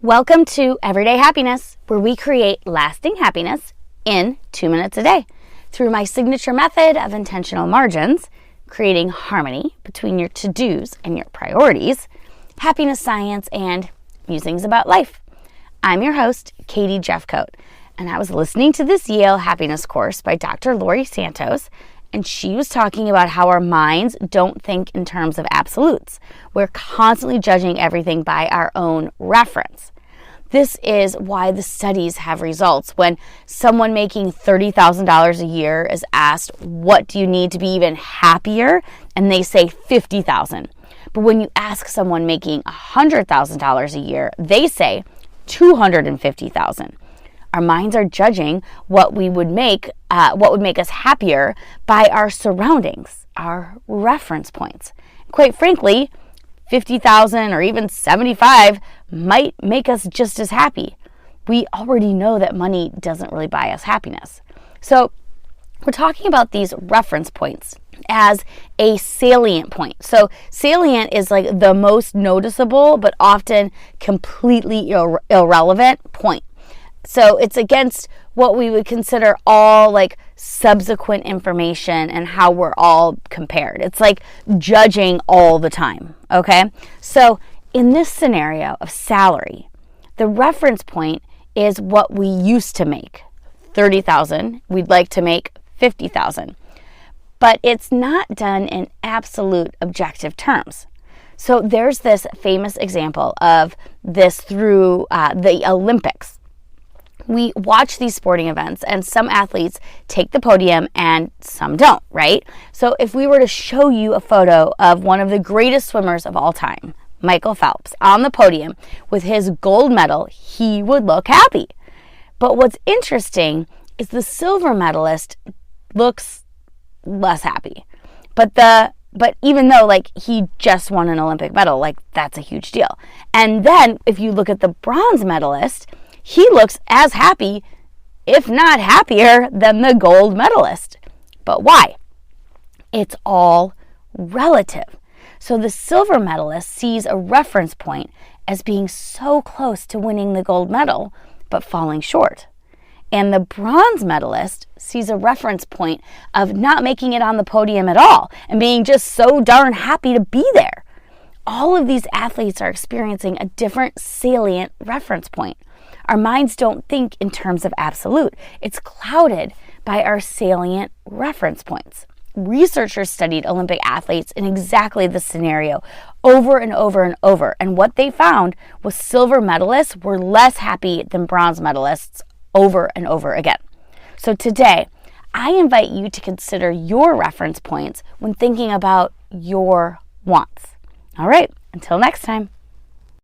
Welcome to Everyday Happiness, where we create lasting happiness in 2 minutes a day through my signature method of intentional margins, creating harmony between your to-dos and your priorities, happiness science, and musings about life. I'm your host, Katie Jeffcoat, and I was listening to this Yale happiness course by Dr. Laurie Santos, and she was talking about how our minds don't think in terms of absolutes. We're constantly judging everything by our own reference. This is why the studies have results. When someone making $30,000 a year is asked, what do you need to be even happier? And they say $50,000. But when you ask someone making $100,000 a year, they say $250,000. Our minds are judging what would make us happier by our surroundings, our reference points. Quite frankly, 50,000 or even 75 might make us just as happy. We already know that money doesn't really buy us happiness. So we're talking about these reference points as a salient point. So salient is like the most noticeable but often completely irrelevant point. So it's against what we would consider all like subsequent information and how we're all compared. It's like judging all the time, okay? So in this scenario of salary, the reference point is what we used to make. 30,000, we'd like to make 50,000. But it's not done in absolute objective terms. So there's this famous example of this through the Olympics. We watch these sporting events and some athletes take the podium and some don't, right? So if we were to show you a photo of one of the greatest swimmers of all time, Michael Phelps, on the podium with his gold medal, he would look happy. But what's interesting is the silver medalist looks less happy. But even though like he just won an Olympic medal, like that's a huge deal. And then if you look at the bronze medalist, he looks as happy, if not happier, than the gold medalist. But why? It's all relative. So the silver medalist sees a reference point as being so close to winning the gold medal, but falling short. And the bronze medalist sees a reference point of not making it on the podium at all and being just so darn happy to be there. All of these athletes are experiencing a different salient reference point. Our minds don't think in terms of absolute. It's clouded by our salient reference points. Researchers studied Olympic athletes in exactly this scenario over and over and over. And what they found was silver medalists were less happy than bronze medalists over and over again. So today, I invite you to consider your reference points when thinking about your wants. All right, until next time.